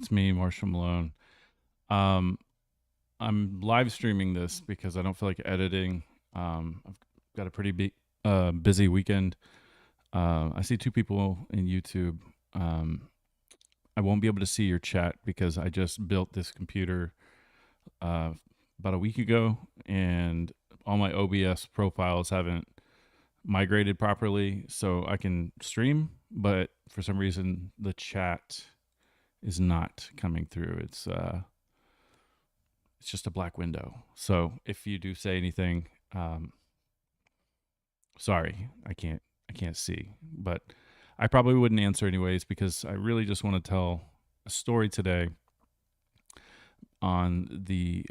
it's me, Marshall Malone. Um, I'm live streaming this because I don't feel like editing. I've got a pretty busy weekend. I see two people in YouTube. I won't be able to see your chat because I just built this computer about a week ago, and all my OBS profiles haven't migrated properly, so I can stream, but for some reason the chat is not coming through. It's just a black window. So if you do say anything, sorry, I can't see, but I probably wouldn't answer anyways because I really just want to tell a story today on the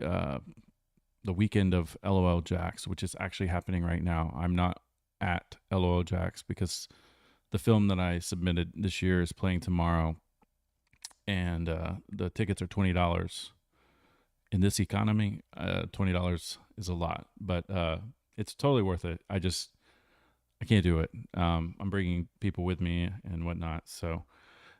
weekend of LOL JAX, which is actually happening right now. I'm not at LOL JAX because the film that I submitted this year is playing tomorrow, and the tickets are $20. In this economy, $20 is a lot, but it's totally worth it. I can't do it. I'm bringing people with me and whatnot. So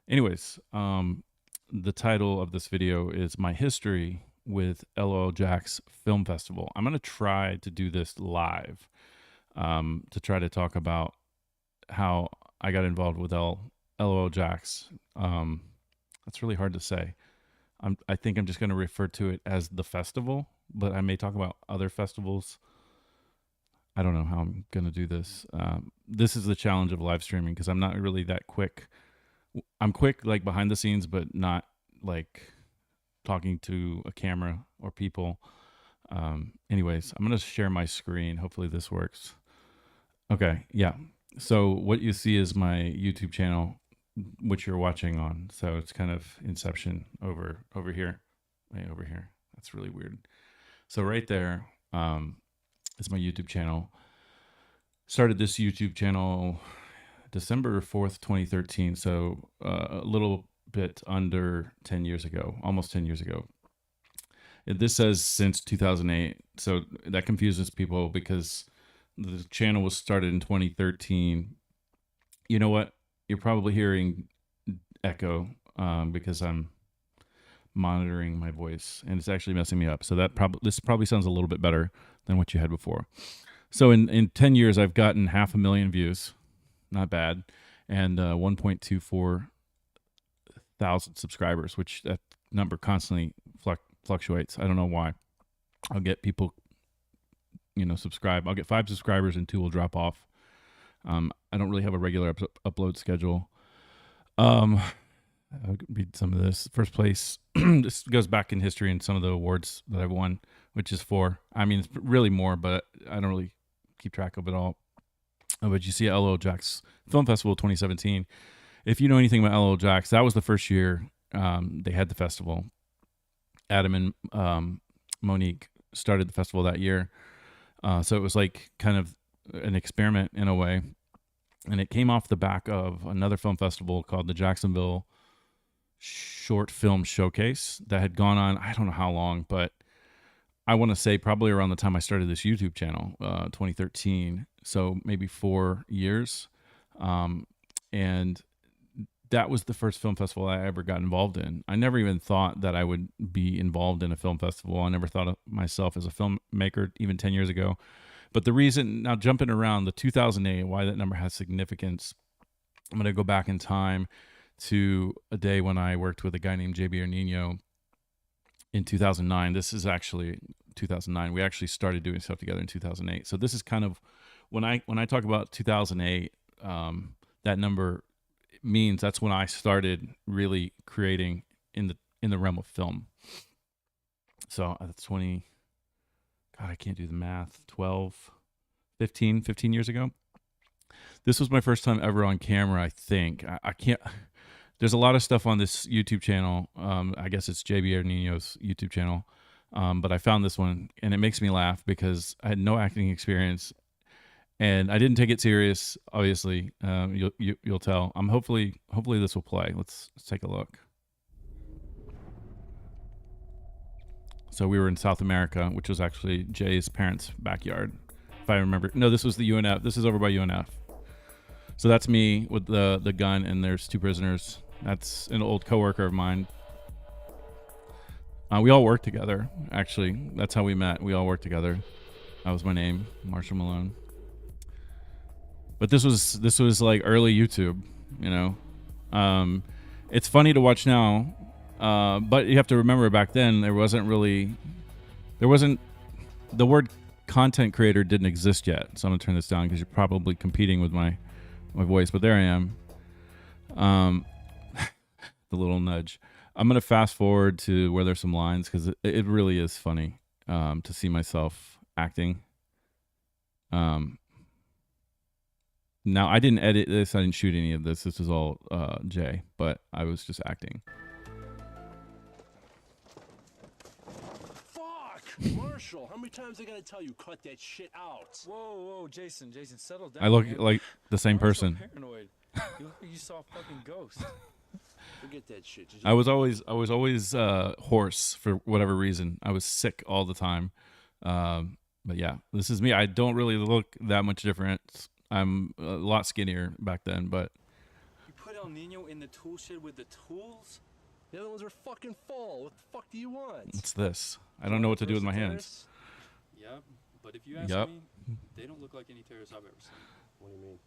anyways, the title of this video is my history with LOL JAX Film Festival. I'm going to try to do this live to try to talk about how I got involved with LOL JAX. That's really hard to say. I think I'm just going to refer to it as the festival, but I may talk about other festivals. I don't know how I'm going to do this. This is the challenge of live streaming because I'm not really that quick. I'm quick like behind the scenes, but not like talking to a camera or people. Anyways, I'm going to share my screen. Hopefully this works. Okay. Yeah. So what you see is my YouTube channel, which you're watching on. So it's kind of Inception over here, way over here. That's really weird. So right there is my YouTube channel. Started this YouTube channel December 4th, 2013. So a little bit under 10 years ago, almost 10 years ago. This says since 2008. So that confuses people because the channel was started in 2013. You know what? You're probably hearing echo because I'm monitoring my voice and it's actually messing me up. So this probably sounds a little bit better than what you had before. So in 10 years, I've gotten 500,000 views, not bad, and 1.24 thousand subscribers, which that number constantly fluctuates. I don't know why. I'll get people, subscribe. I'll get 5 subscribers and 2 will drop off. I don't really have a regular upload schedule. I'll read some of this. First place, this goes back in history and some of the awards that I've won, which is 4. I mean, it's really more, but I don't really keep track of it all. But you see LOL JAX Film Festival 2017. If you know anything about LOL JAX, that was the first year they had the festival. Adam and Monique started the festival that year. So it was like kind of an experiment in a way. And it came off the back of another film festival called the Jacksonville Short Film Showcase that had gone on, I don't know how long, but I want to say probably around the time I started this YouTube channel, 2013. So maybe 4 years. And that was the first film festival I ever got involved in. I never even thought that I would be involved in a film festival. I never thought of myself as a filmmaker even 10 years ago. But the reason, now jumping around the 2008, why that number has significance, I'm going to go back in time to a day when I worked with a guy named JB Arnino in 2009. This is actually 2009. We actually started doing stuff together in 2008. So this is kind of, when I talk about 2008, that number means that's when I started really creating in the realm of film. So that's 20, God, I can't do the math, 15 years ago. This was my first time ever on camera, I think. I can't, there's a lot of stuff on this YouTube channel. I guess it's JB Arnino's YouTube channel. But I found this one and it makes me laugh because I had no acting experience and I didn't take it serious. Obviously, you'll tell. Hopefully this will play. Let's take a look. So we were in South America, which was actually Jay's parents' backyard, if I remember. No, this was the UNF. This is over by UNF. So that's me with the gun, and there's 2 prisoners. That's an old coworker of mine. We all worked together. Actually, that's how we met. We all worked together. That was my name, Marshall Malone. But this was like early YouTube, you know. It's funny to watch now, but you have to remember back then there wasn't the word content creator didn't exist yet. So I'm gonna turn this down because you're probably competing with my voice. But there I am. The little nudge. I'm gonna fast forward to where there's some lines because it really is funny to see myself acting. Now I didn't edit this. I didn't shoot any of this. This was all Jay, but I was just acting. Fuck, Marshall! How many times I gotta tell you cut that shit out? Whoa, Jason, settle down. I look man. like the same person. So paranoid. You look like you saw a fucking ghost. Forget that shit. I was always hoarse for whatever reason. I was sick all the time. But yeah, this is me. I don't really look that much different. I'm a lot skinnier back then, but You put El Nino in the tool shed with the tools? The other ones are fucking full. What the fuck do you want? what's this? I don't know what to do with my hands. Yep, but if you ask Yep. me, they don't look like any terrorists I've ever seen. What do you mean?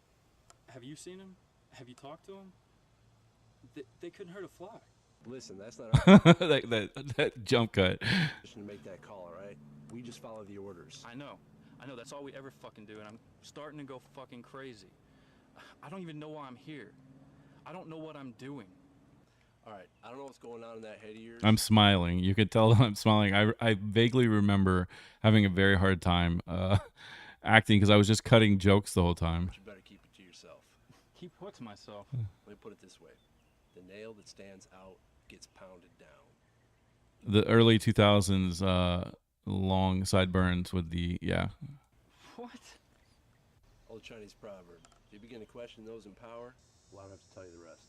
Have you seen them? Have you talked to them? They couldn't hurt a fly. Listen, that's not our that jump cut. position to make that call, all right? We just follow the orders. I know, that's all we ever fucking do, and I'm starting to go fucking crazy. I don't even know why I'm here. I don't know what I'm doing. All right, I don't know what's going on in that head of yours. I'm smiling. You could tell I'm smiling. I vaguely remember having a very hard time acting because I was just cutting jokes the whole time. But you better keep it to yourself. Keep what to myself? Let me put it this way. The nail that stands out gets pounded down. The early 2000s long sideburns with the What? Old Chinese proverb. If you begin to question those in power, well, I don't have to tell you the rest.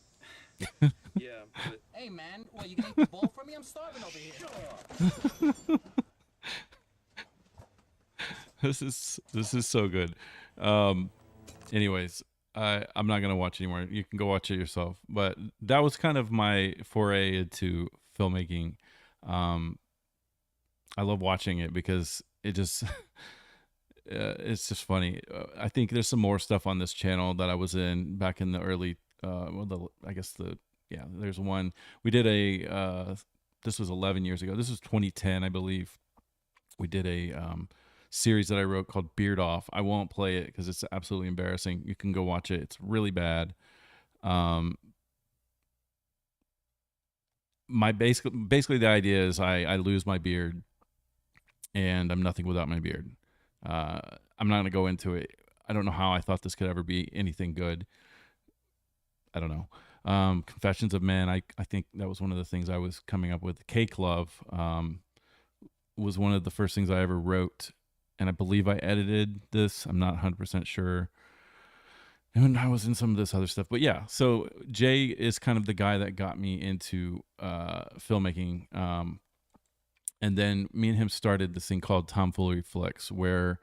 Yeah, but Hey man, what, you gonna eat the bowl for me? I'm starving over here. This is so good. Anyways, I'm not gonna watch anymore. You can go watch it yourself. But that was kind of my foray into filmmaking. I love watching it because it just it's just funny. I think there's some more stuff on this channel that I was in back in the early. There's one we did a. This was 11 years ago. This was 2010, I believe. We did a series that I wrote called Beard Off. I won't play it because it's absolutely embarrassing. You can go watch it. It's really bad. Basically the idea is I lose my beard and I'm nothing without my beard. I'm not going to go into it. I don't know how I thought this could ever be anything good. I don't know. Confessions of Men. I think that was one of the things I was coming up with. Cake Love was one of the first things I ever wrote. And I believe I edited this. I'm not 100% sure. And I was in some of this other stuff. But yeah, so Jay is kind of the guy that got me into filmmaking. And then me and him started this thing called Tomfool Reflex, where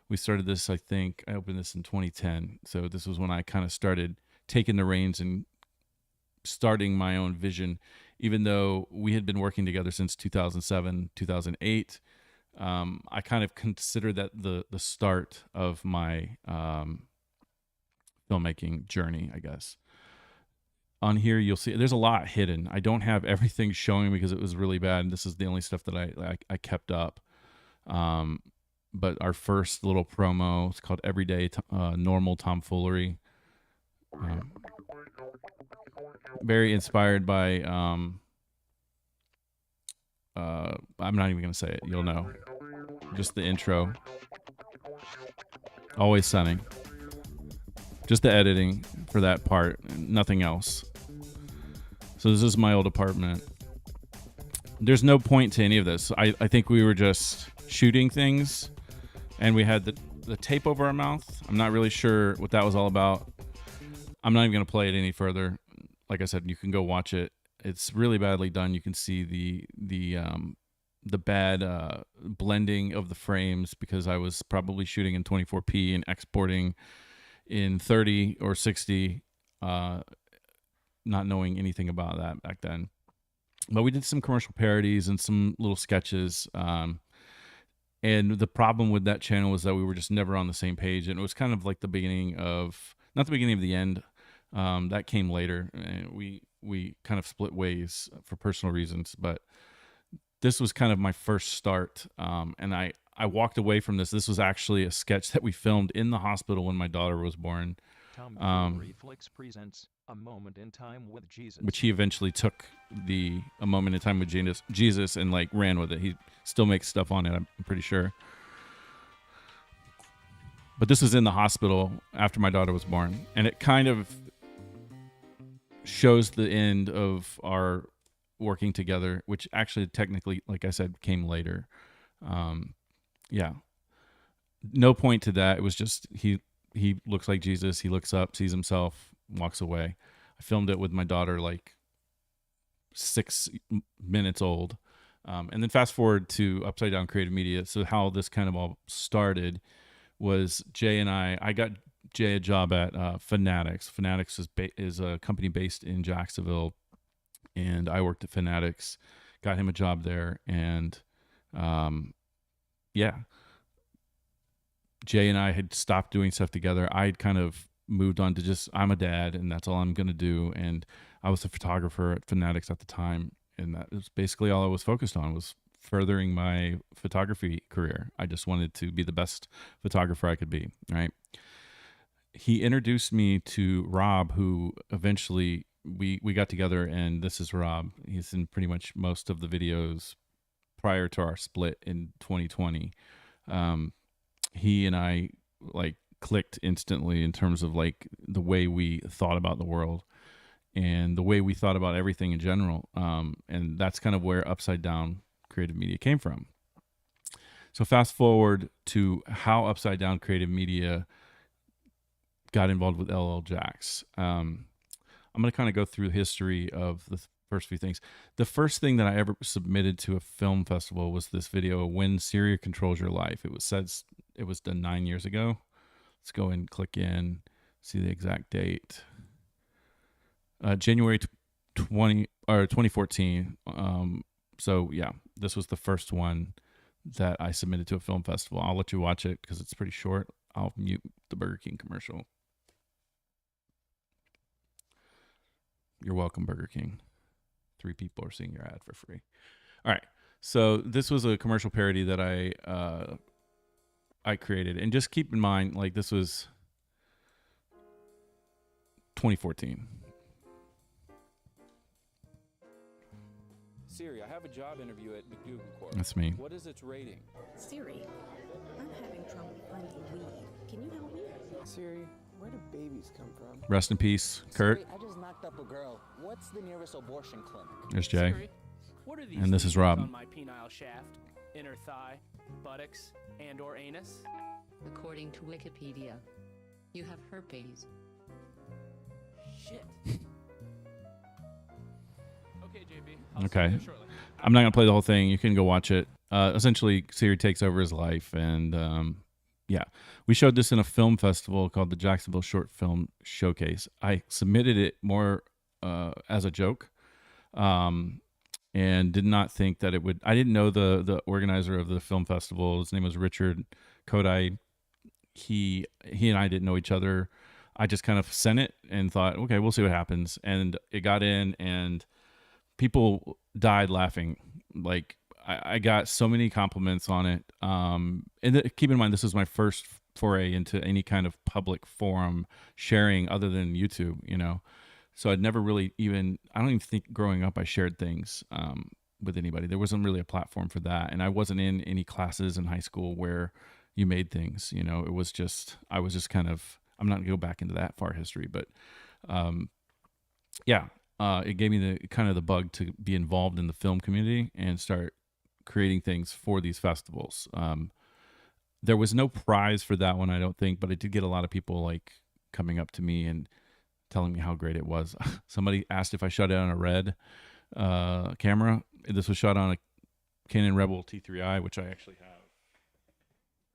we started this, I think, I opened this in 2010. So this was when I kind of started taking the reins and starting my own vision, even though we had been working together since 2007, 2008. I kind of consider that the start of my filmmaking journey, I guess. On here, you'll see there's a lot hidden. I don't have everything showing because it was really bad. This is the only stuff that I kept up. But our first little promo, it's called Everyday Normal Tomfoolery. Very inspired by I'm not even gonna say it, you'll know. Just the intro. Always Sunny. Just the editing for that part, nothing else. So this is my old apartment. There's no point to any of this. I think we were just shooting things and we had the tape over our mouth. I'm not really sure what that was all about. I'm not even gonna play it any further. Like I said, you can go watch it. It's really badly done. You can see the bad blending of the frames because I was probably shooting in 24p and exporting in 30 or 60, not knowing anything about that back then. but we did some commercial parodies and some little sketches. And the problem with that channel was that we were just never on the same page. And it was kind of like the beginning of, not the beginning of the end. That came later. And we kind of split ways for personal reasons. But this was kind of my first start. And I walked away from this. This was actually a sketch that we filmed in the hospital when my daughter was born. Tomfool Reflex presents A Moment in Time with Jesus. Which he eventually took A Moment in Time with Jesus and like ran with it. He still makes stuff on it, I'm pretty sure. But this was in the hospital after my daughter was born. And it kind of shows the end of our working together, which actually technically, like I said, came later. Yeah. No point to that. It was just he looks like Jesus. He looks up, sees himself, walks away. I filmed it with my daughter like 6 minutes old. And then fast forward to Upside Down Creative Media. So how this kind of all started was Jay and I got Jay a job at Fanatics. Fanatics is a company based in Jacksonville. And I worked at Fanatics, got him a job there. And yeah, Jay and I had stopped doing stuff together. I had kind of moved on to just, I'm a dad and that's all I'm going to do. And I was a photographer at Fanatics at the time. And that was basically all I was focused on, was furthering my photography career. I just wanted to be the best photographer I could be, right? He introduced me to Rob, who eventually we got together, and this is Rob. He's in pretty much most of the videos prior to our split in 2020. He and I like clicked instantly in terms of like the way we thought about the world and the way we thought about everything in general. And that's kind of where Upside Down Creative Media came from. So fast forward to how Upside Down Creative Media got involved with LOL JAX. I'm going to kind of go through the history of the first few things. The first thing that I ever submitted to a film festival was this video, When Siri Controls Your Life. It was done 9 years ago. Let's go and click in, see the exact date. January 2014. So yeah, this was the first one that I submitted to a film festival. I'll let you watch it because it's pretty short. I'll mute the Burger King commercial. You're welcome, Burger King. 3 people are seeing your ad for free. All right. So this was a commercial parody that I created. And just keep in mind, like, this was 2014. Siri, I have a job interview at McDougal Corp. That's me. What is its rating? Siri, I'm having trouble finding weed. Can you help me? Siri, where do babies come from? Rest in peace, Kurt. Siri, I just knocked up a girl. What's the nearest abortion clinic? There's Jay. Siri, what are these And this is things Rob. on my penile shaft, inner thigh, buttocks, and or anus? According to Wikipedia, you have herpes. Shit. Okay, JB. I'll Okay. see you shortly. I'm not going to play the whole thing. You can go watch it. Essentially, Siri takes over his life. And yeah, we showed this in a film festival called the Jacksonville Short Film Showcase. I submitted it more as a joke and did not think that it would. I didn't know the organizer of the film festival. His name was Richard Kodai. He and I didn't know each other. I just kind of sent it and thought, okay, we'll see what happens. And it got in, and people died laughing. Like, I got so many compliments on it. And keep in mind, this was my first foray into any kind of public forum sharing other than YouTube, you know. So I'd never really I don't even think growing up I shared things with anybody. There wasn't really a platform for that. And I wasn't in any classes in high school where you made things, you know. I was just kind of, I'm not going to go back into that far history, but yeah, it gave me the kind of the bug to be involved in the film community and start creating things for these festivals. There was no prize for that one, I don't think, but I did get a lot of people like coming up to me and telling me how great it was. Somebody asked if I shot it on a Red camera. This was shot on a Canon Rebel T3i, which I actually have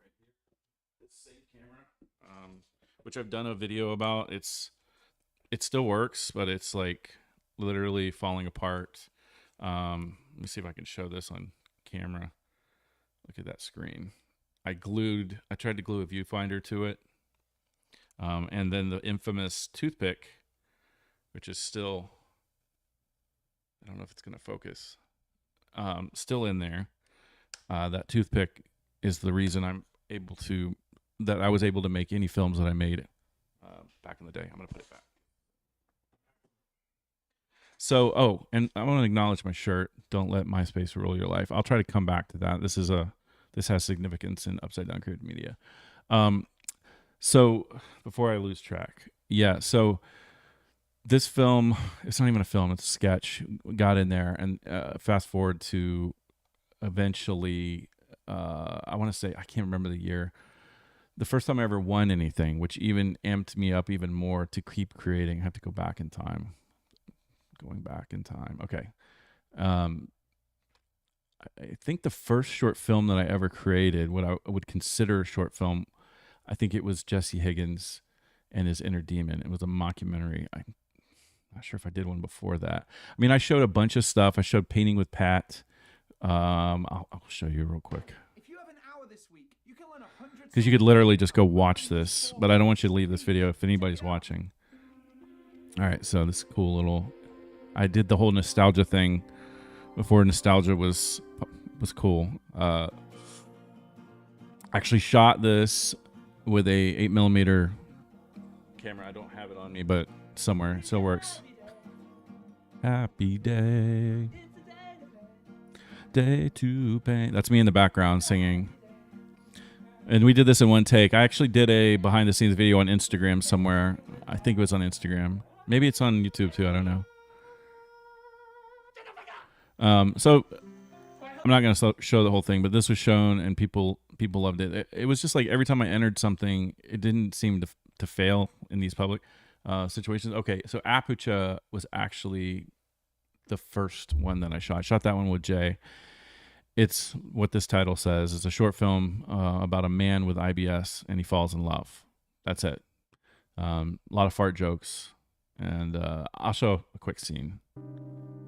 right here. This same camera, which I've done a video about. It still works, but it's like literally falling apart. Let me see if I can show this on camera. Look at that screen. I tried to glue a viewfinder to it. And then the infamous Toothpick, which is still, I don't know if it's going to focus, still in there. That Toothpick is the reason I was able to make any films that I made back in the day. I'm going to put it back. So, and I want to acknowledge my shirt. Don't let MySpace rule your life. I'll try to come back to that. This has significance in Upside Down Creative Media. So before I lose track, so this film, it's not even a film, it's a sketch, got in there, and fast forward to eventually, I want to say, I can't remember the year, the first time I ever won anything, which even amped me up even more to keep creating. I have to go back in time. Going back in time. Okay. I think the first short film that I ever created, what I would consider a short film, I think it was Jesse Higgins and His Inner Demon. It was a mockumentary. I'm not sure if I did one before that. I mean, I showed a bunch of stuff. I showed Painting with Pat. I'll show you real quick. If you have an hour this week, you can learn 100 Because you could literally just go watch this, but I don't want you to leave this video if anybody's watching. All right, so this cool little... I did the whole nostalgia thing before nostalgia was cool. Actually shot this with a 8mm camera. I don't have it on me, but somewhere it still works. Happy day, day to paint. That's me in the background singing. And we did this in one take. I actually did a behind the scenes video on Instagram somewhere. I think it was on Instagram. Maybe it's on YouTube too. I don't know. So I'm not going to show the whole thing, but this was shown and people loved it. It was just like every time I entered something, it didn't seem to fail in these public situations. Okay, so Apucha was actually the first one that I shot. I shot that one with Jay. It's what this title says. It's a short film about a man with IBS and he falls in love. That's it. A lot of fart jokes. And I'll show a quick scene.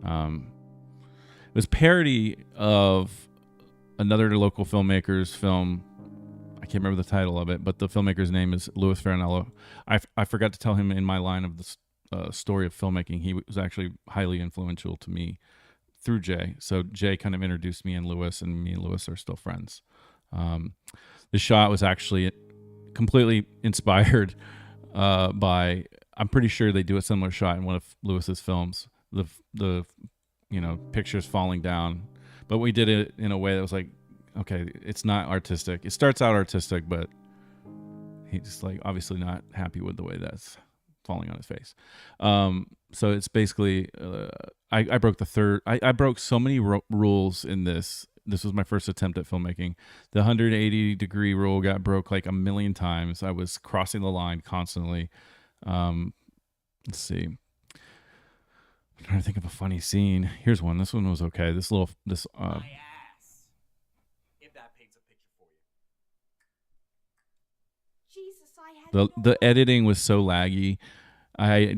It was parody of another local filmmaker's film. I can't remember the title of it, but the filmmaker's name is Louis Farinello. I forgot to tell him in my line of the story of filmmaking, he was actually highly influential to me through Jay. So Jay kind of introduced me and Louis, and me and Louis are still friends. The shot was actually completely inspired by, I'm pretty sure they do a similar shot in one of Louis's films. The pictures falling down, but we did it in a way that was like, okay, it's not artistic. It starts out artistic, but he's like obviously not happy with the way that's falling on his face. So it's basically, I broke I broke so many rules in this. This was my first attempt at filmmaking. The 180-degree rule got broke like a million times. I was crossing the line constantly. Let's see. I'm trying to think of a funny scene. Here's one. This one was okay. My ass. If that paints a picture for you. Jesus, the editing was so laggy. I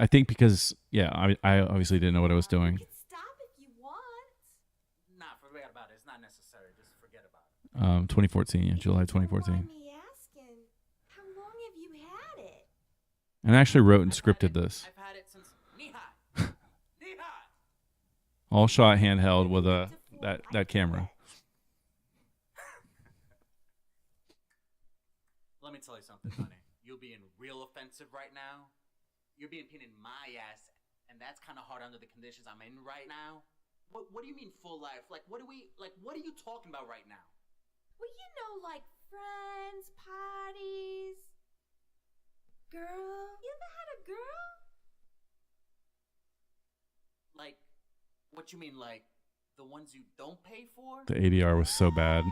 think because I obviously didn't know what I was doing. You can stop if you want. Nah, forget about it. It's not necessary. Just forget about it. 2014, July 2014. Me asking, how long have you had it? And I actually wrote and scripted this. I've had it since All shot handheld with that camera. Let me tell you something, honey. You're being real offensive right now. You're being pinned in my ass, and that's kind of hard under the conditions I'm in right now. What do you mean full life? Like, what are you talking about right now? Well, like friends, parties. Girl, you ever had a girl? Like, what you mean, like the ones you don't pay for? The ADR was so bad.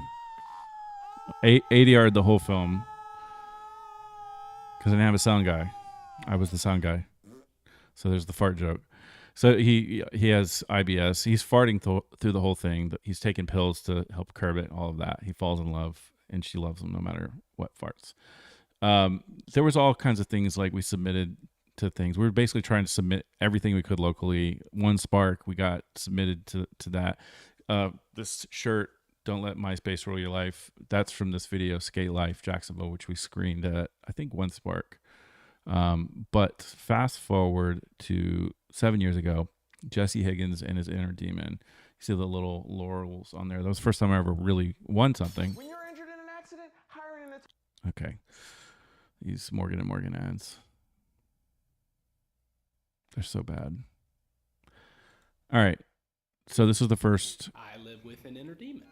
ADR'd the whole film because I didn't have a sound guy. I was the sound guy. So there's the fart joke. So he has IBS. He's farting through the whole thing. He's taking pills to help curb it, all of that. He falls in love, and she loves him no matter what farts. There was all kinds of things like we submitted to things. We were basically trying to submit everything we could locally. One Spark, we got submitted to that. This shirt, Don't Let MySpace Rule Your Life, that's from this video, Skate Life Jacksonville, which we screened at, I think, One Spark. But fast forward to 7 years ago, Jesse Higgins and his inner demon. You see the little laurels on there. That was the first time I ever really won something. When you're injured in an accident, hiring an Okay. These Morgan & Morgan ads. They're so bad. All right. So this was the first. I live with an inner demon.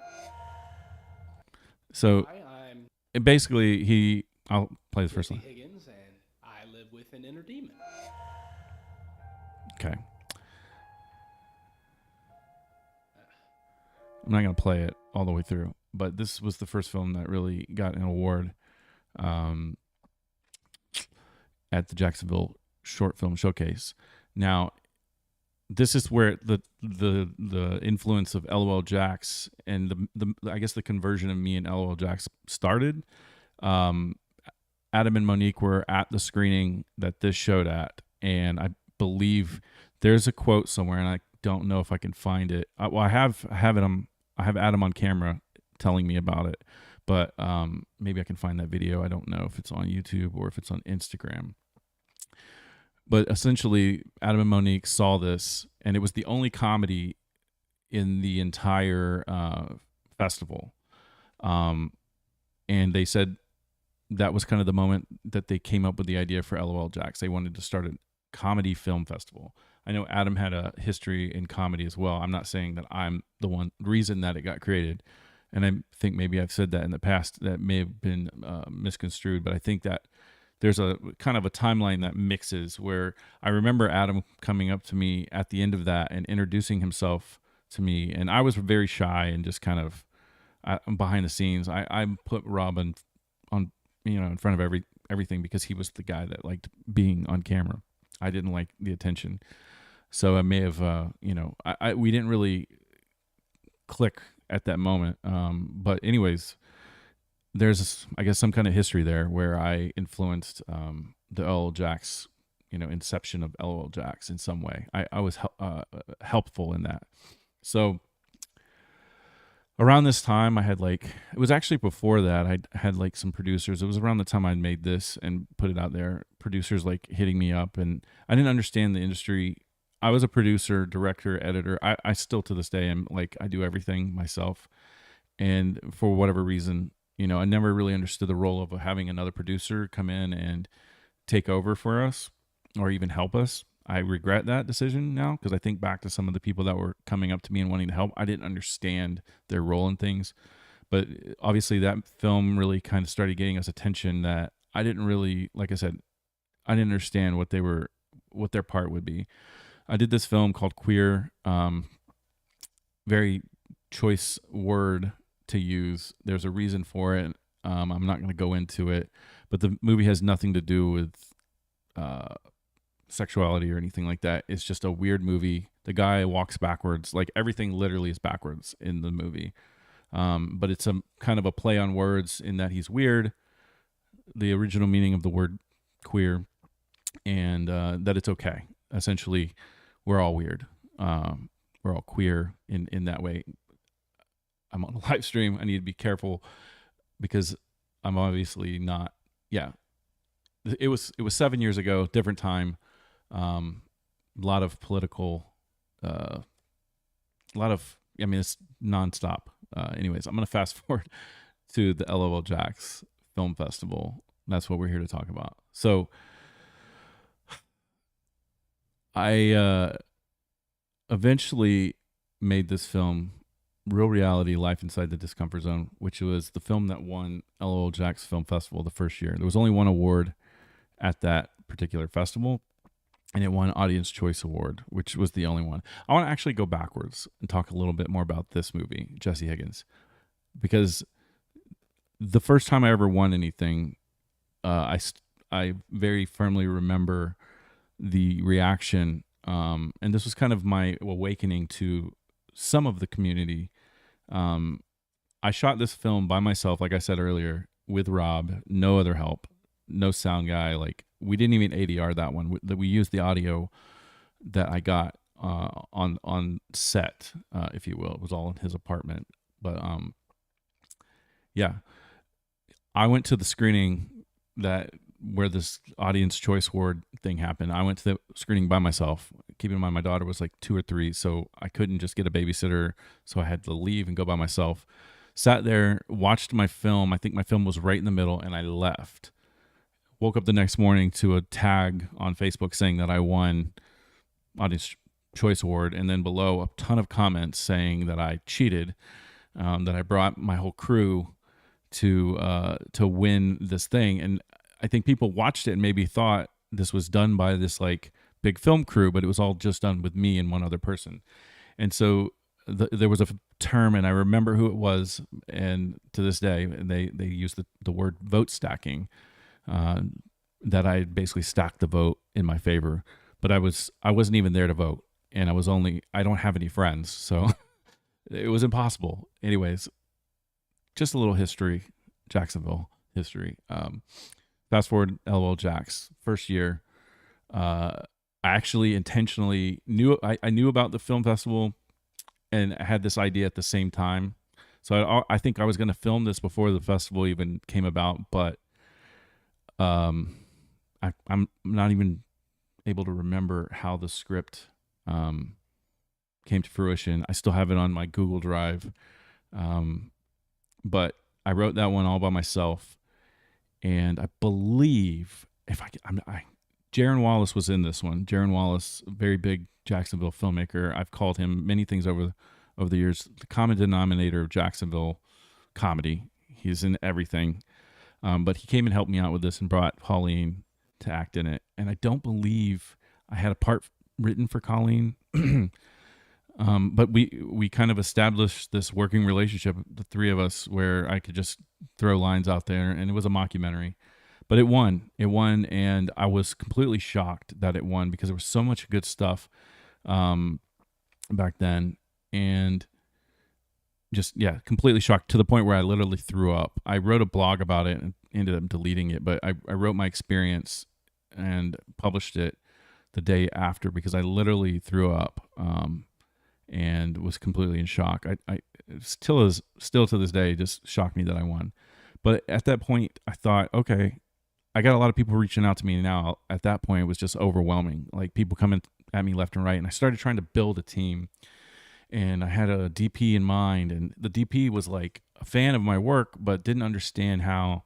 So I'm basically I'll play the first Jesse one. Higgins, and I live with an inner demon. Okay. I'm not going to play it all the way through, but this was the first film that really got an award at the Jacksonville Short Film Showcase. Now, this is where the influence of LOL JAX and the I guess the conversion of me and LOL JAX started. Adam and Monique were at the screening that this showed at, and I believe there's a quote somewhere, and I don't know if I can find it. I have Adam on camera telling me about it, but maybe I can find that video. I don't know if it's on YouTube or if it's on Instagram. But essentially, Adam and Monique saw this, and it was the only comedy in the entire festival. And they said that was kind of the moment that they came up with the idea for LOL JAX. They wanted to start a comedy film festival. I know Adam had a history in comedy as well. I'm not saying that I'm the reason that it got created. And I think maybe I've said that in the past that may have been misconstrued, but I think that there's a kind of a timeline that mixes where I remember Adam coming up to me at the end of that and introducing himself to me. And I was very shy and just kind of behind the scenes. I put Rob on in front of everything because he was the guy that liked being on camera. I didn't like the attention. So I may have, we didn't really click at that moment. But anyways, there's, I guess, some kind of history there where I influenced the LOL JAX, inception of LOL JAX in some way. I was helpful in that. So around this time, I had it was actually before that, I had some producers. It was around the time I made this and put it out there. Producers hitting me up, and I didn't understand the industry. I was a producer, director, editor. I still to this day am I do everything myself. And for whatever reason, I never really understood the role of having another producer come in and take over for us or even help us. I regret that decision now because I think back to some of the people that were coming up to me and wanting to help. I didn't understand their role in things. But obviously that film really kind of started getting us attention that I didn't really, like I said, I didn't understand what their part would be. I did this film called Queer, very choice word to use. There's a reason for it. I'm not going to go into it, but the movie has nothing to do with sexuality or anything like that. It's just a weird movie. The guy walks backwards. Everything literally is backwards in the movie. But it's a kind of a play on words in that he's weird, the original meaning of the word queer, and that it's okay. Essentially, we're all weird. We're all queer in that way. I'm on a live stream. I need to be careful because I'm obviously not. Yeah, it was 7 years ago, different time. A lot of political, it's nonstop. Anyways, I'm gonna fast forward to the LOL JAX Film Festival. That's what we're here to talk about. So, I eventually made this film, Real Reality: Life Inside the Discomfort Zone, which was the film that won LOL JAX Film Festival the first year. There was only one award at that particular festival, and it won Audience Choice Award, which was the only one. I want to actually go backwards and talk a little bit more about this movie, Jesse Higgins, because the first time I ever won anything, I very firmly remember the reaction, and this was kind of my awakening to some of the community. I shot this film by myself, like I said earlier, with Rob, no other help, no sound guy. Like, we didn't even ADR that one. We used the audio that I got on set, if you will. It was all in his apartment. But yeah, I went to the screening where this audience choice award thing happened. I went to the screening by myself. Keeping in mind, my daughter was like 2 or 3, so I couldn't just get a babysitter. So I had to leave and go by myself. Sat there, watched my film. I think my film was right in the middle, and I left. Woke up the next morning to a tag on Facebook saying that I won Audience Choice Award, and then below a ton of comments saying that I cheated, that I brought my whole crew to win this thing. And I think people watched it and maybe thought this was done by this like big film crew, but it was all just done with me and one other person. And so there was a term, and I remember who it was, and to this day, and they used the word vote stacking, that I basically stacked the vote in my favor, but I wasn't even there to vote, and I don't have any friends, so it was impossible. Anyways, just a little history, Jacksonville history. Fast forward, LOL JAX, first year. I actually intentionally I knew about the film festival, and I had this idea at the same time. So I think I was going to film this before the festival even came about, but I'm not even able to remember how the script came to fruition. I still have it on my Google Drive, but I wrote that one all by myself. And I believe Jaron Wallace was in this one. Jaron Wallace, a very big Jacksonville filmmaker. I've called him many things over the years. The common denominator of Jacksonville comedy. He's in everything. But he came and helped me out with this and brought Colleen to act in it. And I don't believe I had a part written for Colleen. But we kind of established this working relationship, the three of us, where I could just throw lines out there, and it was a mockumentary. But it won, and I was completely shocked that it won because there was so much good stuff back then, and just, yeah, completely shocked to the point where I literally threw up. I wrote a blog about it and ended up deleting it, but I wrote my experience and published it the day after because I literally threw up. And was completely in shock. I still to this day just shocked me that I won. But at that point, I thought, okay, I got a lot of people reaching out to me now. At that point, it was just overwhelming. Like people coming at me left and right, and I started trying to build a team. And I had a DP in mind, and the DP was like a fan of my work, but didn't understand how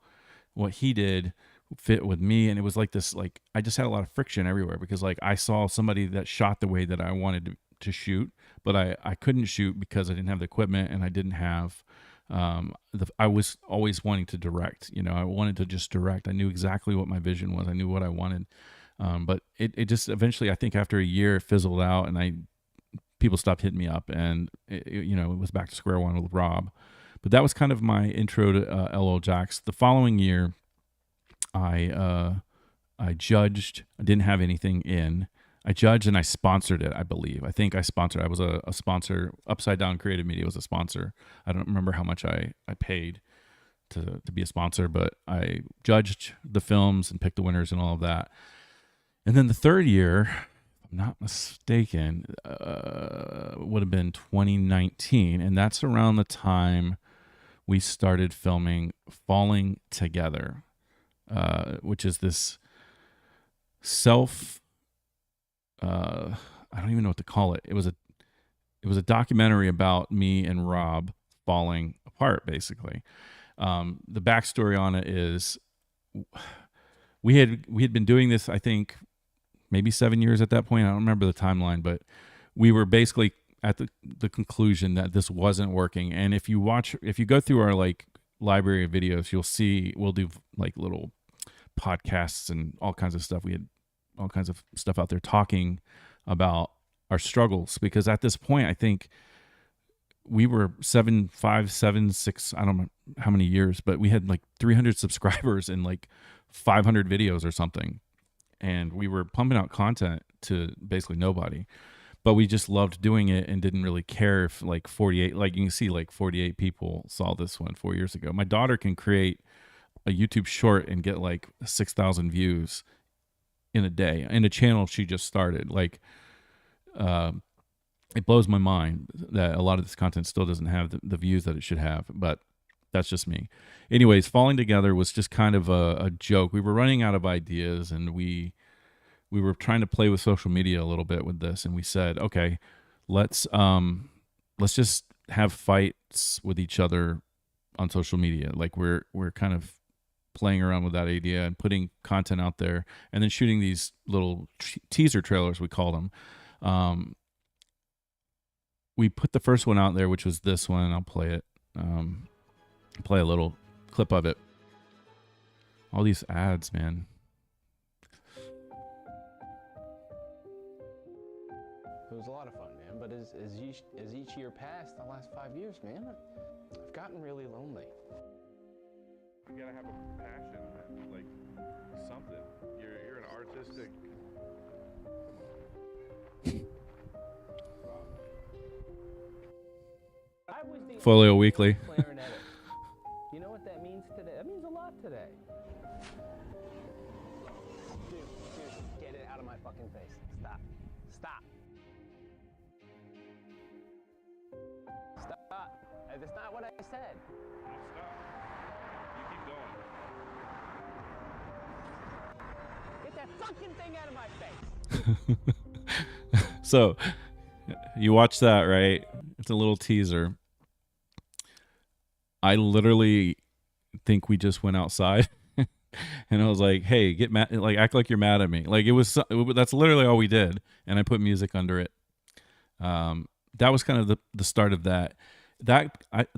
what he did fit with me. And it was like this, like I just had a lot of friction everywhere because like I saw somebody that shot the way that I wanted to shoot, but I couldn't shoot because I didn't have the equipment, and I didn't have I was always wanting to direct. I wanted to just direct. I knew exactly what my vision was. I knew what I wanted, but it just eventually, I think after a year, it fizzled out, and people stopped hitting me up, and it was back to square one with Rob. But that was kind of my intro to LOL JAX. The following year, I judged. I didn't have anything in. I judged and I sponsored it, I believe. I think I sponsored. I was a sponsor. Upside Down Creative Media was a sponsor. I don't remember how much I paid to be a sponsor, but I judged the films and picked the winners and all of that. And then the third year, if I'm not mistaken, would have been 2019. And that's around the time we started filming Falling Together, which is this I don't even know what to call it. It was a documentary about me and Rob falling apart, basically. The backstory on it is we had been doing this, I think, maybe 7 years at that point. I don't remember the timeline, but we were basically at the conclusion that this wasn't working. And if you go through our like library of videos, you'll see we'll do like little podcasts and all kinds of stuff. We had all kinds of stuff out there talking about our struggles, because at this point, I think we were 7, 5, 7, 6, I don't know how many years, but we had like 300 subscribers and like 500 videos or something. And we were pumping out content to basically nobody, but we just loved doing it and didn't really care if like 48, like you can see like 48 people saw this one 4 years ago. My daughter can create a YouTube short and get like 6,000 views in a day in a channel she just started. Like, it blows my mind that a lot of this content still doesn't have the views that it should have, but that's just me. Anyways, Falling Together was just kind of a joke. We were running out of ideas, and we were trying to play with social media a little bit with this, and we said, okay, let's just have fights with each other on social media. Like we're kind of playing around with that idea and putting content out there, and then shooting these little teaser trailers, we call them. We put the first one out there, which was this one. I'll play it. Play a little clip of it. All these ads, man. It was a lot of fun, man. But as each year passed, the last 5 years, man, I've gotten really lonely. You gotta have a passion, like something. You're an artistic. Folio Weekly. You know what that means today? That means a lot today. Dude, seriously, get it out of my fucking face. Stop. Stop. Stop. That's not what I said. Stop. You keep going. Get that fucking thing out of my face. So, you watch that, right? It's a little teaser. I literally think we just went outside and I was like, hey, get mad, like act like you're mad at me. Like that's literally all we did. And I put music under it. That was kind of the start of that. There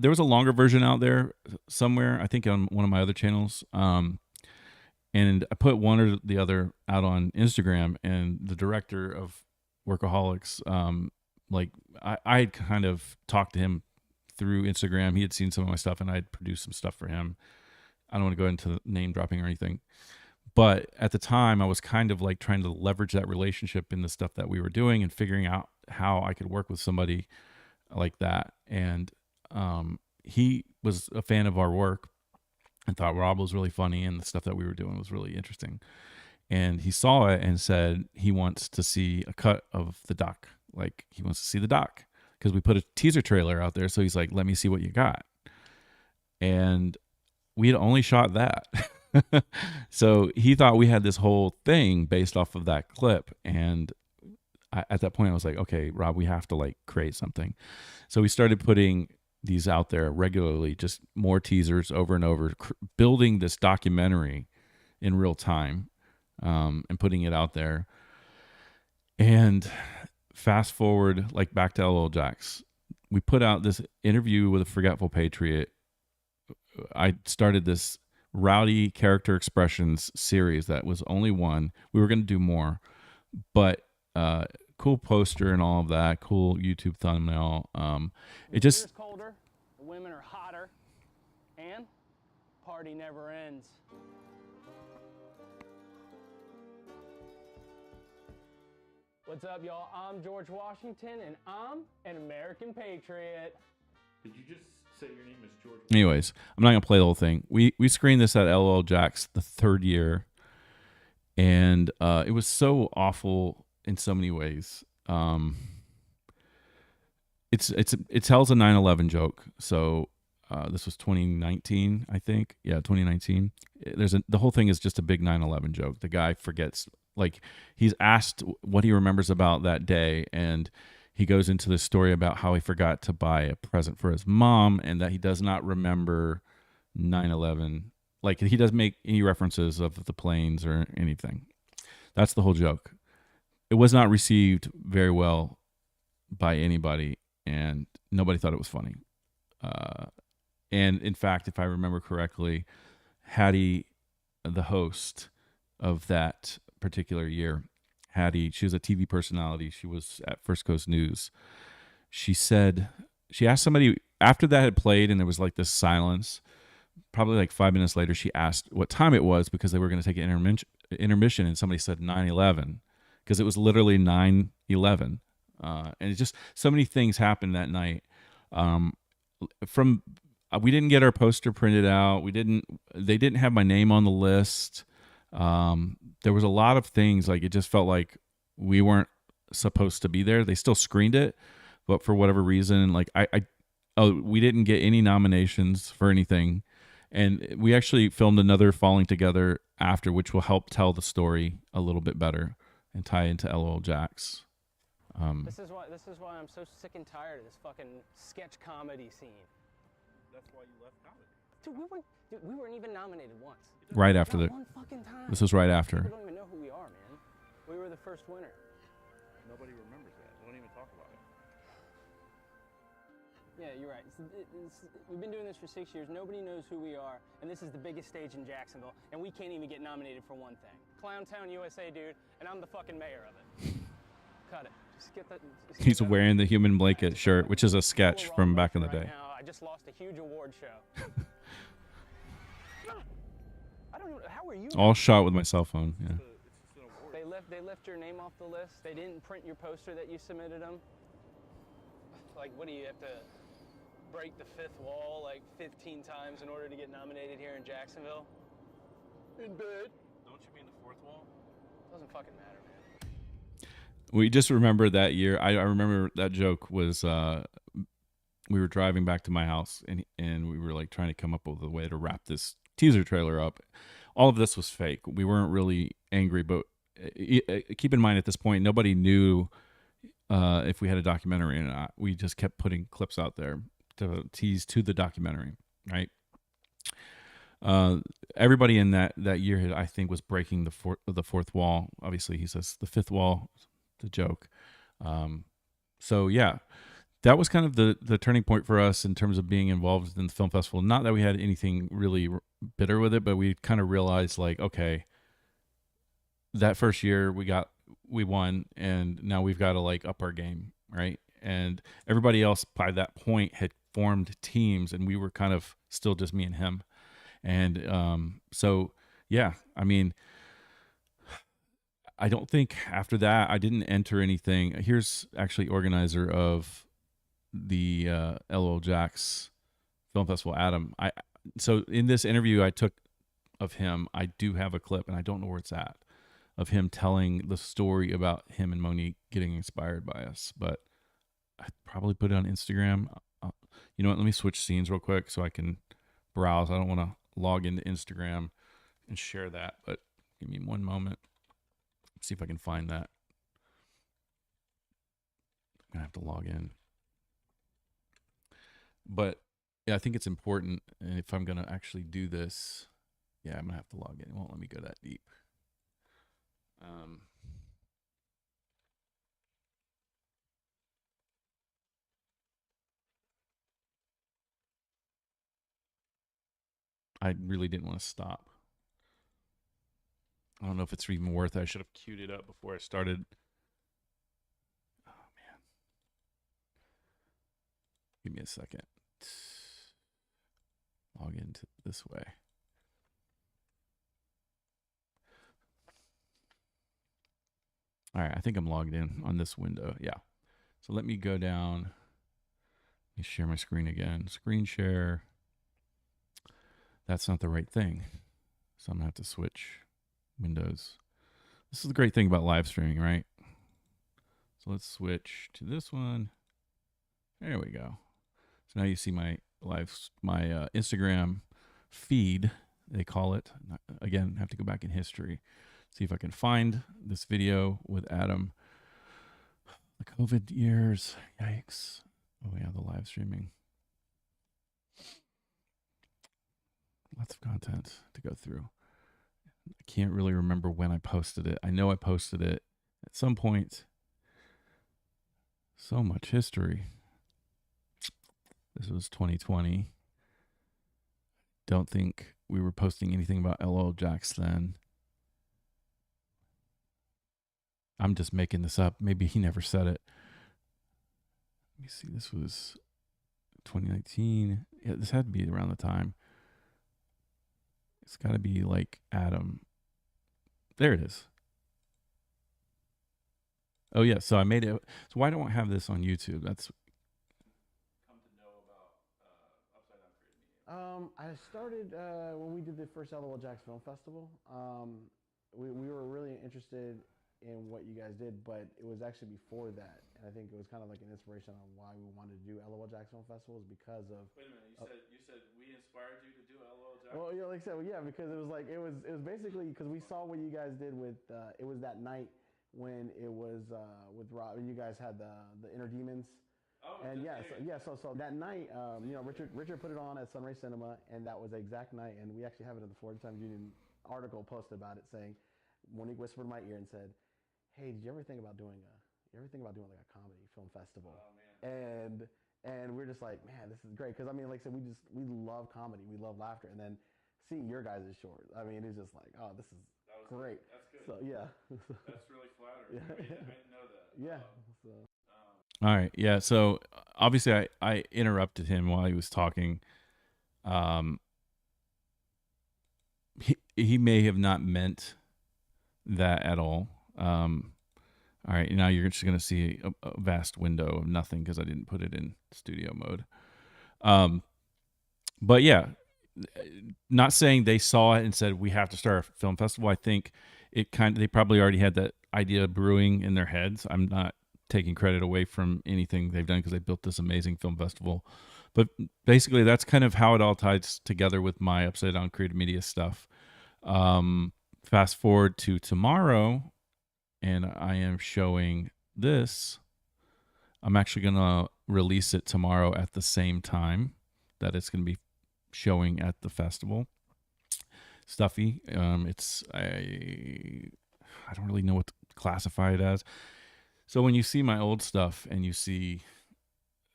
was a longer version out there somewhere, I think on one of my other channels. And I put one or the other out on Instagram, and the director of Workaholics, like I had kind of talked to him through Instagram. He had seen some of my stuff, and I'd produced some stuff for him. I don't want to go into name dropping or anything, but at the time I was kind of like trying to leverage that relationship in the stuff that we were doing and figuring out how I could work with somebody like that. And he was a fan of our work and thought Rob was really funny and the stuff that we were doing was really interesting. And he saw it and said he wants to see a cut of the doc. Like he wants to see the doc, because we put a teaser trailer out there. So he's like, let me see what you got. And we had only shot that. So he thought we had this whole thing based off of that clip. And at that point I was like, okay, Rob, we have to like create something. So we started putting these out there regularly, just more teasers over and over, building this documentary in real time, and putting it out there. And fast forward, like back to LOL JAX, we put out this interview with a Forgetful Patriot. I started this Rowdy Character Expressions series that was only one. We were going to do more, but cool poster and all of that, cool YouTube thumbnail. It just colder, the women are hotter, and party never ends. What's up, y'all? I'm George Washington, and I'm an American patriot. Did you just say your name is George? Anyways, I'm not gonna play the whole thing. We screened this at LOL JAX the third year, and it was so awful in so many ways. It tells a 9/11 joke. So this was 2019, I think. Yeah, 2019. The whole thing is just a big 9/11 joke. The guy forgets. Like, he's asked what he remembers about that day, and he goes into this story about how he forgot to buy a present for his mom and that he does not remember 9/11. Like, he doesn't make any references of the planes or anything. That's the whole joke. It was not received very well by anybody, and nobody thought it was funny. And in fact, if I remember correctly, Hattie, the host of that particular year, Hattie, she was a TV personality. She was at First Coast News. She asked somebody after that had played and there was like this silence, probably like 5 minutes later, she asked what time it was because they were going to take an intermission, and somebody said 9/11 because it was literally 9/11. And it just, so many things happened that night. We didn't get our poster printed out. We didn't, they didn't have my name on the list. There was a lot of things, like it just felt like we weren't supposed to be there. They still screened it, but for whatever reason, like we didn't get any nominations for anything. And we actually filmed another Falling Together after, which will help tell the story a little bit better and tie into LOL JAX. This is why I'm so sick and tired of this fucking sketch comedy scene. That's why you left comedy. Dude, we weren't even nominated once. Right after Not one fucking time. This was right after. People don't even know who we are, man. We were the first winner. Nobody remembers that. We won't even talk about it. Yeah, you're right. We've been doing this for 6 years. Nobody knows who we are, and this is the biggest stage in Jacksonville, and we can't even get nominated for one thing. Clowntown, USA, dude, and I'm the fucking mayor of it. Cut it. Just get that. He's wearing the human blanket shirt, which is a sketch from back in the day. Now, I just lost a huge award show. I don't know. How are you? All shot with my cell phone. Yeah. They left your name off the list. They didn't print your poster that you submitted them. Like, what do you have to break the fifth wall like 15 times in order to get nominated here in Jacksonville? In bed. Don't you mean the fourth wall? Doesn't fucking matter, man. We just remember that year. I remember that joke was we were driving back to my house and we were like trying to come up with a way to wrap this teaser trailer up. All of this was fake. We weren't really angry, but keep in mind at this point, nobody knew if we had a documentary or not. We just kept putting clips out there to tease to the documentary, right? Everybody in that year, I think, was breaking the fourth wall. Obviously, he says the fifth wall, the joke. So yeah, that was kind of the turning point for us in terms of being involved in the film festival. Not that we had anything really bitter with it, but we kind of realized like, okay, that first year we won, and now we've got to like up our game, right? And everybody else by that point had formed teams, and we were kind of still just me and him. And so yeah, I mean, I don't think after that I didn't enter anything. Here's actually organizer of the LOL JAX Film Festival, Adam. So in this interview I took of him, I do have a clip, and I don't know where it's at, of him telling the story about him and Monique getting inspired by us. But I'd probably put it on Instagram. You know what? Let me switch scenes real quick so I can browse. I don't want to log into Instagram and share that, but give me one moment. Let's see if I can find that. I'm going to have to log in. But yeah, I think it's important. And if I'm going to actually do this, yeah, I'm going to have to log in. It won't let me go that deep. I really didn't want to stop. I don't know if it's even worth it. I should have queued it up before I started. Oh, man. Give me a second. Log into this way. All right, I think I'm logged in on this window. Yeah. So let me go down. Let me share my screen again. Screen share. That's not the right thing. So I'm going to have to switch windows. This is the great thing about live streaming, right? So let's switch to this one. There we go. So now you see my Instagram feed, they call it. Again, I have to go back in history. See if I can find this video with Adam. The COVID years. Yikes. Oh, yeah, the live streaming. Lots of content to go through. I can't really remember when I posted it. I know I posted it at some point. So much history. This was 2020. Don't think we were posting anything about LOL JAX then. I'm just making this up. Maybe he never said it. Let me see. This was 2019. Yeah, this had to be around the time. It's got to be like Adam. There it is. Oh, yeah. So I made it. So why don't I have this on YouTube? That's come to know about Upside Down Creative Media. I started when we did the first LOL JAX Film Festival. We were really interested in what you guys did, but it was actually before that, and I think it was kind of like an inspiration on why we wanted to do LOL JAX Film Festival is because of. Wait a minute, you said we inspired you to do LOL JAX? Well, yeah, like I said, well, yeah, because it was like it was basically because we saw what you guys did with it was that night when it was with Rob and you guys had the Inner Demons. Oh, and so that night, Richard put it on at Sunray Cinema, and that was the exact night, and we actually have it in the Florida Times Union article posted about it, saying Monique whispered in my ear and said, "Hey, did you ever think about doing like a comedy film festival?" Oh, man. And we're just like, man, this is great because I mean, like I said, we love comedy, we love laughter, and then seeing your guys' short, I mean, it's just like, oh, this is great. That's good. So yeah, That's really flattering. Yeah. I didn't know that. Yeah. All right. Yeah. So obviously, I interrupted him while he was talking. He may have not meant that at all. All right. Now you're just going to see a vast window of nothing because I didn't put it in studio mode. But yeah, not saying they saw it and said we have to start a film festival. I think they probably already had that idea brewing in their heads. I'm not taking credit away from anything they've done because they built this amazing film festival. But basically, that's kind of how it all ties together with my Upside Down Creative Media stuff. Fast forward to tomorrow, and I am showing this. I'm actually going to release it tomorrow at the same time that it's going to be showing at the festival. Stuffy. I don't really know what to classify it as. So when you see my old stuff and you see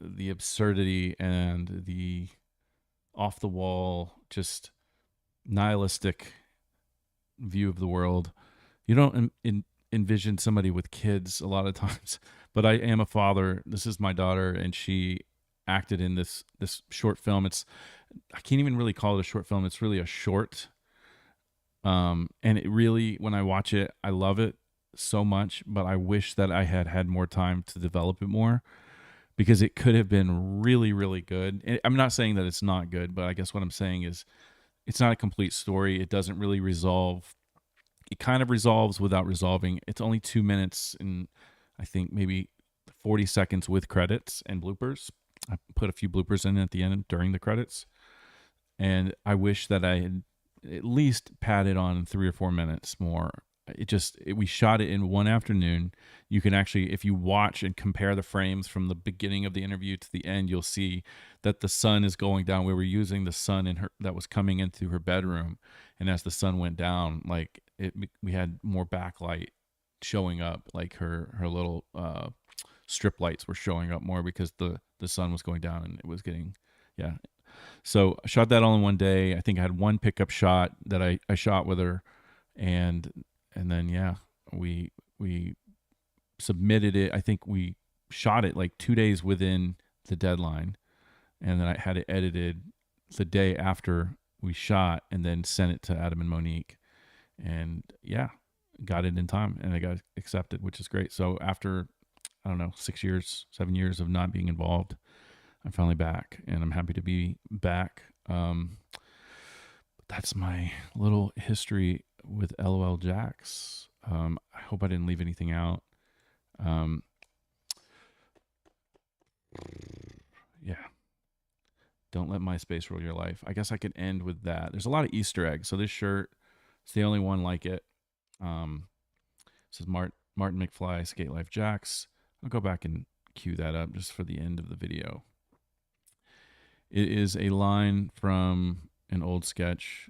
the absurdity and the off the wall, just nihilistic view of the world, you don't envision somebody with kids a lot of times. But I am a father. This is my daughter, and she acted in this short film. I can't even really call it a short film. It's really a short. And it really, when I watch it, I love it so much, but I wish that I had more time to develop it more because it could have been really, really good. And I'm not saying that it's not good, but I guess what I'm saying is it's not a complete story. It doesn't really resolve. It kind of resolves without resolving. It's only 2 minutes and I think maybe 40 seconds with credits and bloopers. I put a few bloopers in at the end during the credits. And I wish that I had at least padded on 3 or 4 minutes more. We shot it in one afternoon. You can actually, if you watch and compare the frames from the beginning of the interview to the end, you'll see that the sun is going down. We were using the sun that was coming in through her bedroom. And as the sun went down, we had more backlight showing up, like her little strip lights were showing up more because the sun was going down and it was getting, yeah. So I shot that all in one day. I think I had one pickup shot that I shot with her, and then yeah, we submitted it. I think we shot it like 2 days within the deadline, and then I had it edited the day after we shot, and then sent it to Adam and Monique, and yeah, got it in time, and I got accepted, which is great. So after, I don't know, 7 years of not being involved, I'm finally back, and I'm happy to be back. That's my little history with LOL JAX. I hope I didn't leave anything out. Yeah. Don't let MySpace rule your life. I guess I could end with that. There's a lot of Easter eggs. So this shirt, it's the only one like it. It says Martin McFly, Skate Life JAX. I'll go back and cue that up just for the end of the video. It is a line from an old sketch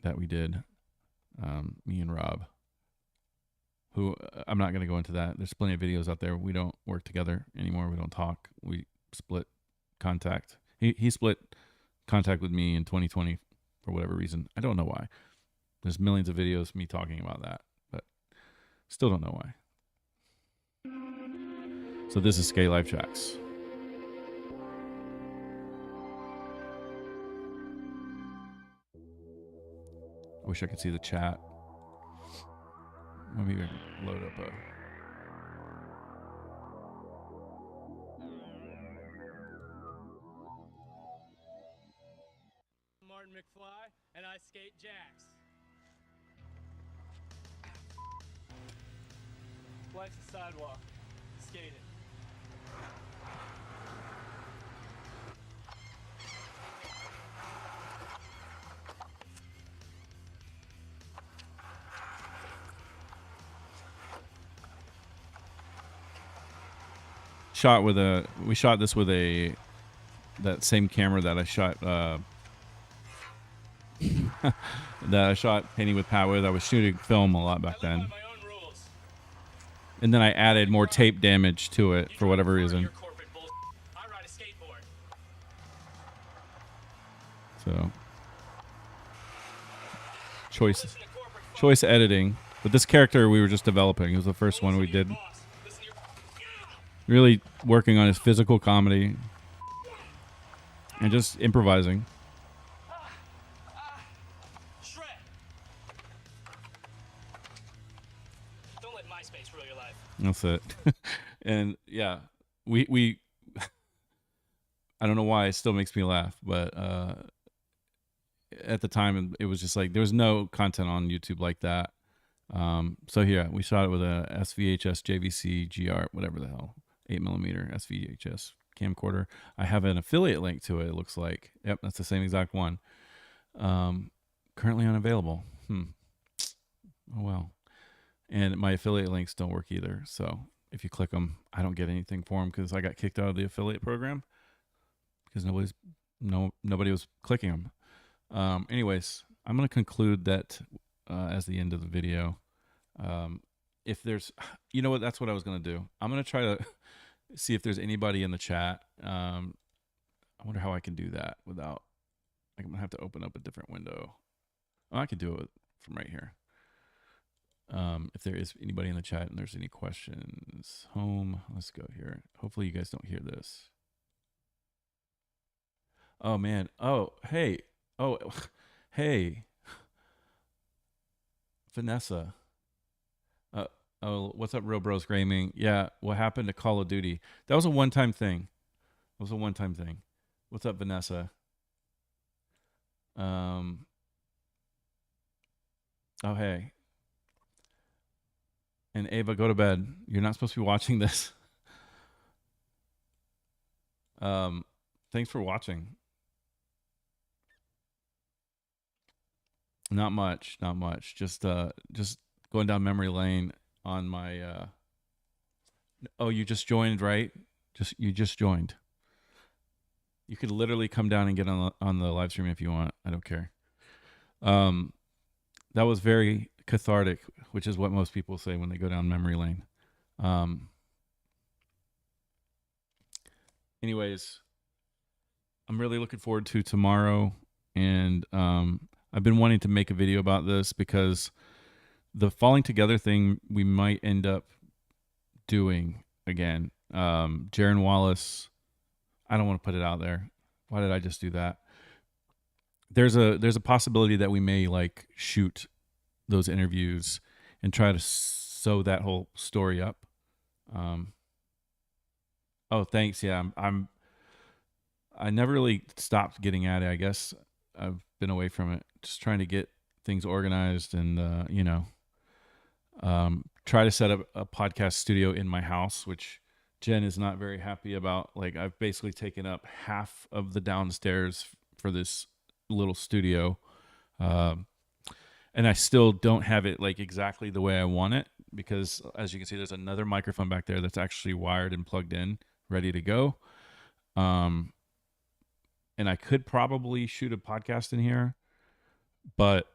that we did, me and Rob, who I'm not going to go into that. There's plenty of videos out there. We don't work together anymore. We don't talk. We split contact. He split contact with me in 2020 for whatever reason. I don't know why. There's millions of videos of me talking about that, but still don't know why. So this is Skate Life JAX. I wish I could see the chat. Maybe we can load up a... McFly, and I skate Jax. Life's a sidewalk. Skate it. We shot this with that same camera that I shot that I shot Painting with Pat with. I was shooting film a lot back then. And then I added more tape damage to it for whatever reason. So choice editing. But this character we were just developing. It was the first one we did. Really working on his physical comedy and just improvising. Don't let MySpace rule your life. That's it. And yeah, we I don't know why it still makes me laugh, but at the time it was just like there was no content on YouTube like that. So yeah, we shot it with a SVHS JVC GR, whatever the hell, 8mm SVHS camcorder. I have an affiliate link to it. It looks like, yep, that's the same exact one. Currently unavailable. Oh well. And my affiliate links don't work either. So if you click them, I don't get anything for them because I got kicked out of the affiliate program because nobody was clicking them. Anyways, I'm going to conclude that as the end of the video. If there's, you know what, that's what I was going to do. I'm going to try to see if there's anybody in the chat. I wonder how I can do that without, like, I'm going to have to open up a different window. Oh, I can do it from right here. If there is anybody in the chat and there's any questions. Home, let's go here. Hopefully you guys don't hear this. Oh man. Oh, hey. Oh, hey. Vanessa. Oh, what's up, Real Bros Gaming? Yeah, what happened to Call of Duty? That was a one-time thing. What's up, Vanessa? Oh, hey. And Ava, go to bed. You're not supposed to be watching this. Thanks for watching. Not much. Just going down memory lane on my oh, you just joined, right? You just joined. You could literally come down and get on the live stream if you want. I don't care. That was very cathartic, which is what most people say when they go down memory lane. Anyways, I'm really looking forward to tomorrow, and I've been wanting to make a video about this because the falling together thing we might end up doing again. Jaron Wallace, I don't want to put it out there. Why did I just do that? There's a possibility that we may like shoot those interviews and try to sew that whole story up. Oh, thanks. Yeah, I never really stopped getting at it. I guess I've been away from it, just trying to get things organized and try to set up a podcast studio in my house, which Jen is not very happy about. Like, I've basically taken up half of the downstairs for this little studio. And I still don't have it like exactly the way I want it, because as you can see, there's another microphone back there that's actually wired and plugged in, ready to go. And I could probably shoot a podcast in here, but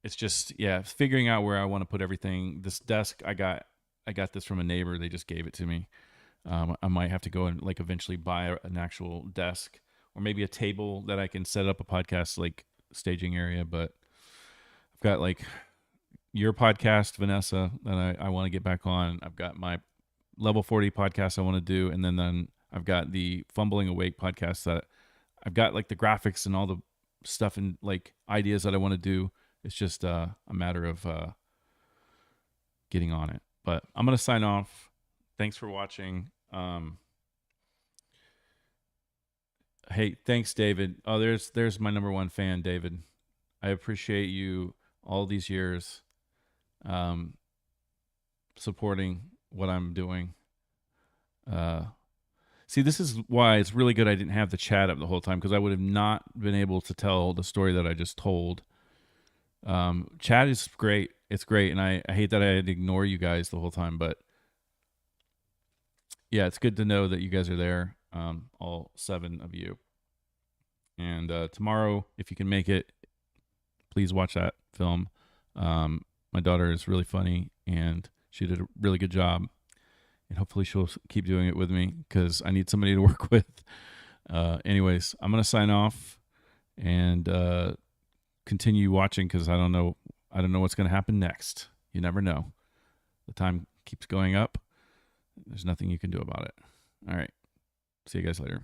it's just, yeah, figuring out where I want to put everything. This desk, I got this from a neighbor. They just gave it to me. I might have to go and like eventually buy an actual desk or maybe a table that I can set up a podcast like staging area. But I've got like your podcast, Vanessa, that I want to get back on. I've got my Level 40 podcast I want to do. And then I've got the Fumbling Awake podcast that I've got like the graphics and all the stuff and like ideas that I want to do. It's just a matter of getting on it. But I'm going to sign off. Thanks for watching. Hey, thanks, David. Oh, there's my number one fan, David. I appreciate you all these years supporting what I'm doing. See, this is why it's really good I didn't have the chat up the whole time, because I would have not been able to tell the story that I just told. Chat is great. It's great, and I hate that I had to ignore you guys the whole time, but yeah, it's good to know that you guys are there, all 7 of you. And tomorrow, if you can make it, please watch that film. My daughter is really funny, and she did a really good job. And hopefully she'll keep doing it with me, because I need somebody to work with. Anyways, I'm going to sign off and continue watching, because I don't know what's going to happen next. You never know. The time keeps going up. There's nothing you can do about it. All right. See you guys later.